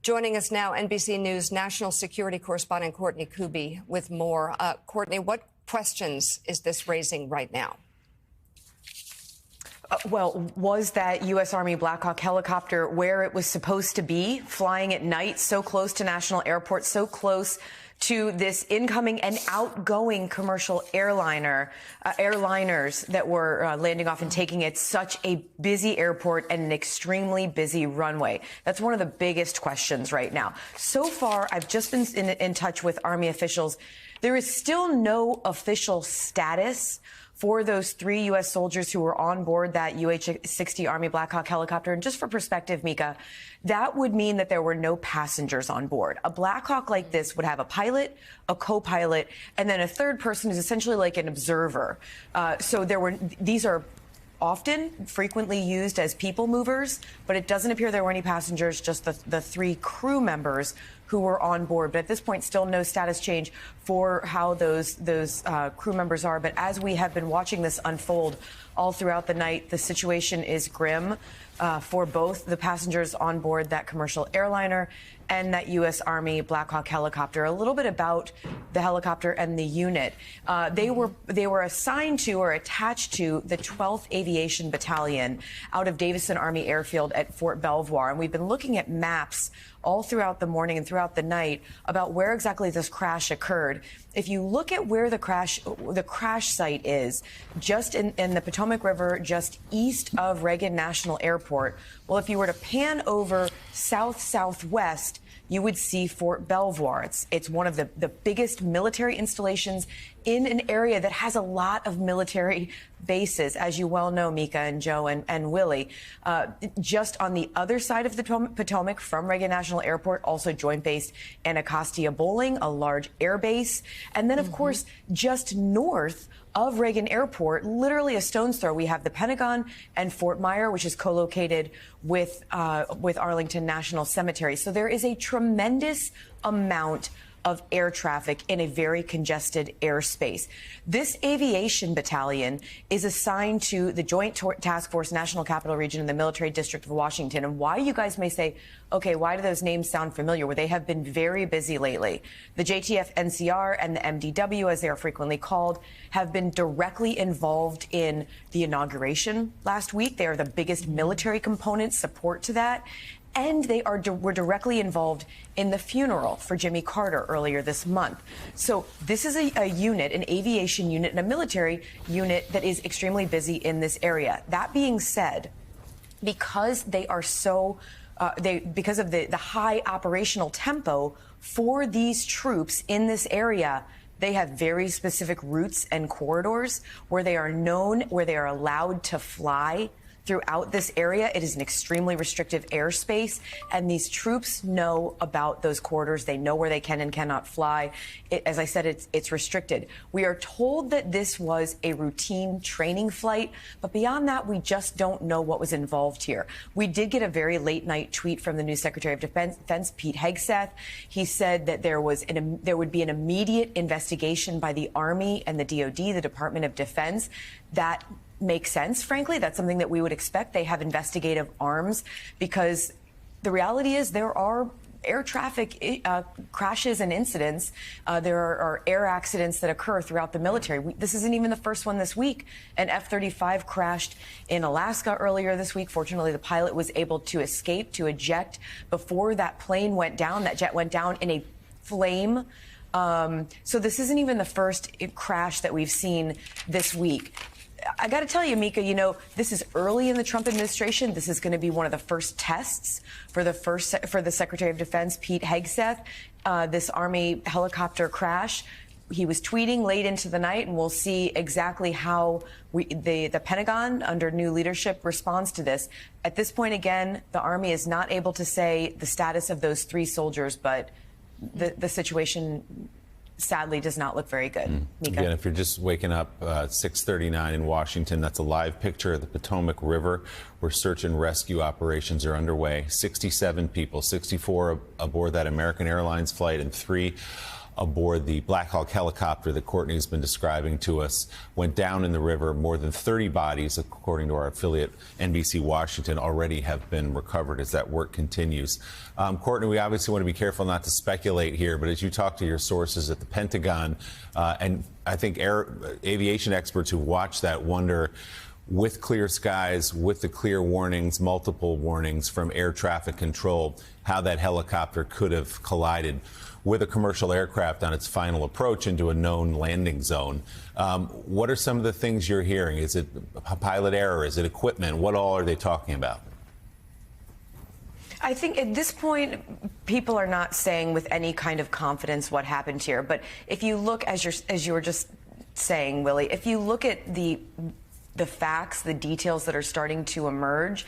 Joining us now, NBC News national security correspondent Courtney Kube with more. Courtney, what questions is this raising right now? Well, was that U.S. Army Black Hawk helicopter where it was supposed to be, flying at night, so close to national airports, so close to this incoming and outgoing commercial airliners that were landing off and taking it, such a busy airport and an extremely busy runway? That's one of the biggest questions right now. So far, I've just been in touch with Army officials. There is still no official status for those 3 U.S. soldiers who were on board that UH-60 Army Black Hawk helicopter. And just for perspective, Mika, that would mean that there were no passengers on board. A Black Hawk like this would have a pilot, a co-pilot, and then a third person who's essentially like an observer. So these are frequently used as people movers, but it doesn't appear there were any passengers, just the 3 crew members who were on board. But at this point, still no status change for how those crew members are. But as we have been watching this unfold all throughout the night, the situation is grim for both the passengers on board that commercial airliner and that U.S. Army Black Hawk helicopter. A little bit about the helicopter and the unit. They were assigned to or attached to the 12th Aviation Battalion out of Davison Army Airfield at Fort Belvoir. And we've been looking at maps all throughout the morning and throughout the night about where exactly this crash occurred. If you look at where the crash site is, just in the Potomac River, just east of Reagan National Airport, well, if you were to pan over south-southwest, you would see Fort Belvoir. It's one of the biggest military installations in an area that has a lot of military bases, as you well know, Mika and Joe and Willie. Just on the other side of the Potomac from Reagan National Airport, also Joint Base Anacostia Bolling, a large air base. And then, of course, just north of Reagan Airport, literally a stone's throw, we have the Pentagon and Fort Myer, which is co-located with Arlington National Cemetery. So there is a tremendous amount of air traffic in a very congested airspace. This aviation battalion is assigned to the Joint Task Force National Capital Region in the Military District of Washington. And why, you guys may say, okay, why do those names sound familiar? Well, they have been very busy lately. The JTF NCR and the MDW, as they are frequently called, have been directly involved in the inauguration last week. They are the biggest military component support to that. And they were directly involved in the funeral for Jimmy Carter earlier this month. So this is a unit, an aviation unit, and a military unit that is extremely busy in this area. That being said, because they are because of the high operational tempo for these troops in this area, they have very specific routes and corridors where they are known, where they are allowed to fly throughout this area. It is an extremely restrictive airspace, and these troops know about those corridors. They know where they can and cannot fly. As I said, it's restricted. We are told that this was a routine training flight, but beyond that, we just don't know what was involved here. We did get a very late-night tweet from the new Secretary of Defense, Pete Hegseth. He said that there would be an immediate investigation by the Army and the DoD, the Department of Defense. That makes sense, frankly. That's something that we would expect. They have investigative arms because the reality is there are air traffic crashes and incidents. There are air accidents that occur throughout the military. This isn't even the first one this week. An F-35 crashed in Alaska earlier this week. Fortunately, the pilot was able to escape, to eject before that plane went down. That jet went down in a flame. So this isn't even the first crash that we've seen this week. I got to tell you, Mika, this is early in the Trump administration. This is going to be one of the first tests for the Secretary of Defense, Pete Hegseth, this Army helicopter crash. He was tweeting late into the night, and we'll see exactly how the Pentagon, under new leadership, responds to this. At this point, again, the Army is not able to say the status of those 3 soldiers, but the situation sadly does not look very good. Mika? Again, if you're just waking up, 6:39 in Washington, that's a live picture of the Potomac River where search and rescue operations are underway. 67 people, 64 aboard that American Airlines flight and 3 aboard the Black Hawk helicopter that Courtney has been describing to us went down in the river. More than 30 bodies, according to our affiliate NBC Washington, already have been recovered as that work continues. Courtney, we obviously want to be careful not to speculate here, but as you talk to your sources at the Pentagon, and I think aviation experts who watch that wonder, with clear skies, with the clear warnings, multiple warnings from air traffic control, how that helicopter could have collided with a commercial aircraft on its final approach into a known landing zone. What are some of the things you're hearing? Is it a pilot error? Is it equipment? What all are they talking about? I think at this point, people are not saying with any kind of confidence what happened here. But if you look, as you were just saying, Willie, if you look at the facts, the details that are starting to emerge,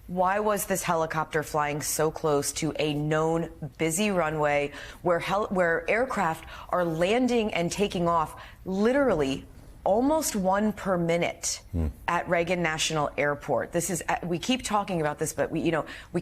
why was this helicopter flying so close to a known busy runway where aircraft are landing and taking off literally almost one per minute at Reagan National Airport? This is, we keep talking about this, but we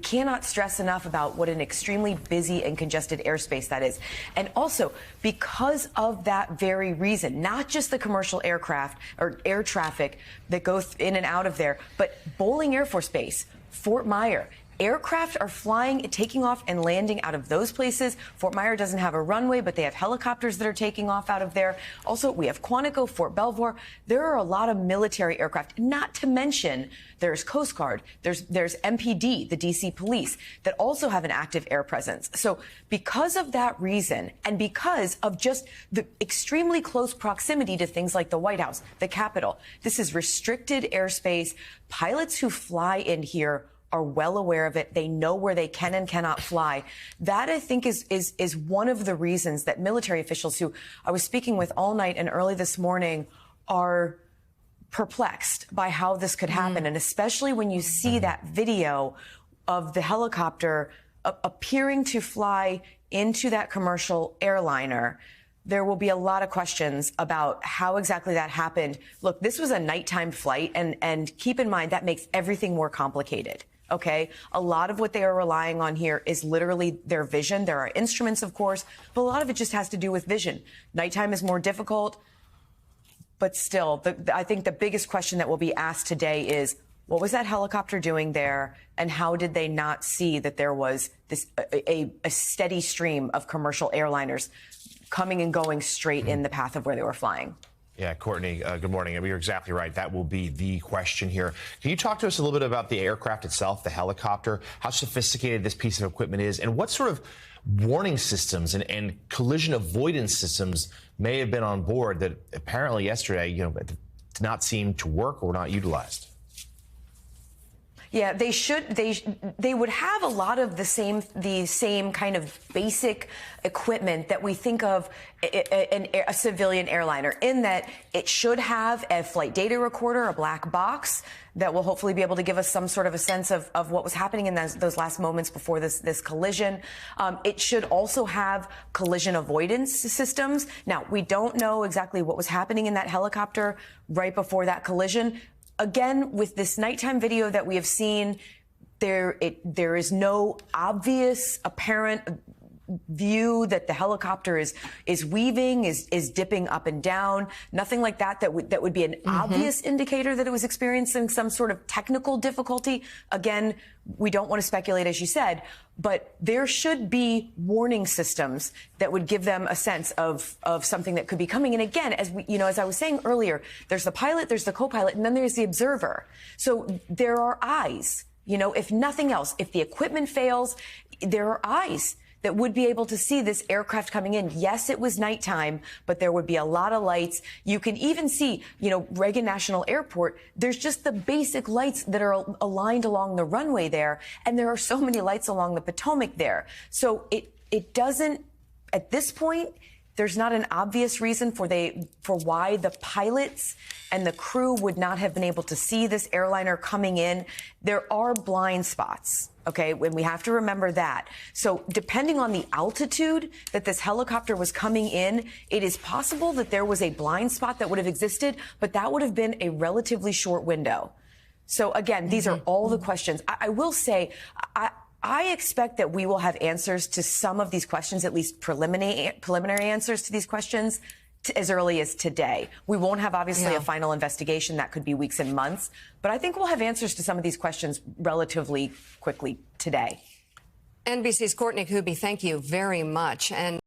cannot stress enough about what an extremely busy and congested airspace that is. And also, because of that very reason, not just the commercial aircraft or air traffic that goes in and out of there, but Bolling Air Force Base, Fort Myer, aircraft are flying, taking off and landing out of those places. Fort Myer doesn't have a runway, but they have helicopters that are taking off out of there. Also, we have Quantico, Fort Belvoir. There are a lot of military aircraft, not to mention there's Coast Guard, there's MPD, the DC police, that also have an active air presence. So because of that reason, and because of just the extremely close proximity to things like the White House, the Capitol, this is restricted airspace. Pilots who fly in here are well aware of it. They know where they can and cannot fly. That, I think, is one of the reasons that military officials who I was speaking with all night and early this morning are perplexed by how this could happen. And especially when you see that video of the helicopter appearing to fly into that commercial airliner, there will be a lot of questions about how exactly that happened. Look, this was a nighttime flight, and keep in mind that makes everything more complicated. Okay, a lot of what they are relying on here is literally their vision. There are instruments, of course, but a lot of it just has to do with vision. Nighttime is more difficult, but still, I think the biggest question that will be asked today is, what was that helicopter doing there, and how did they not see that there was this a steady stream of commercial airliners coming and going straight in the path of where they were flying? Yeah, Courtney, good morning. I mean, you're exactly right. That will be the question here. Can you talk to us a little bit about the aircraft itself, the helicopter, how sophisticated this piece of equipment is, and what sort of warning systems and collision avoidance systems may have been on board that apparently yesterday, did not seem to work or were not utilized? Yeah, they would have a lot of the same kind of basic equipment that we think of a civilian airliner, in that it should have a flight data recorder, a black box that will hopefully be able to give us some sort of a sense of what was happening in those last moments before this collision. It should also have collision avoidance systems. Now, we don't know exactly what was happening in that helicopter right before that collision. Again, with this nighttime video that we have seen, there is no obvious apparent view that the helicopter is weaving, is dipping up and down. Nothing like that would be an obvious indicator that it was experiencing some sort of technical difficulty. Again, we don't want to speculate, as you said, but there should be warning systems that would give them a sense of something that could be coming. And again, as I was saying earlier, there's the pilot, there's the co-pilot, and then there's the observer. So there are eyes. If nothing else, if the equipment fails, there are eyes that would be able to see this aircraft coming in. Yes, it was nighttime, but there would be a lot of lights. You can even see, Reagan National Airport, there's just the basic lights that are aligned along the runway there. And there are so many lights along the Potomac there. So it doesn't, at this point, there's not an obvious reason for why the pilots and the crew would not have been able to see this airliner coming in. There are blind spots, okay, and we have to remember that. So depending on the altitude that this helicopter was coming in, it is possible that there was a blind spot that would have existed, but that would have been a relatively short window. So again, these are all the questions. I will say, I expect that we will have answers to some of these questions, at least preliminary answers to these questions, as early as today. We won't have, obviously, a final investigation. That could be weeks and months. But I think we'll have answers to some of these questions relatively quickly today. NBC's Courtney Kube, thank you very much. And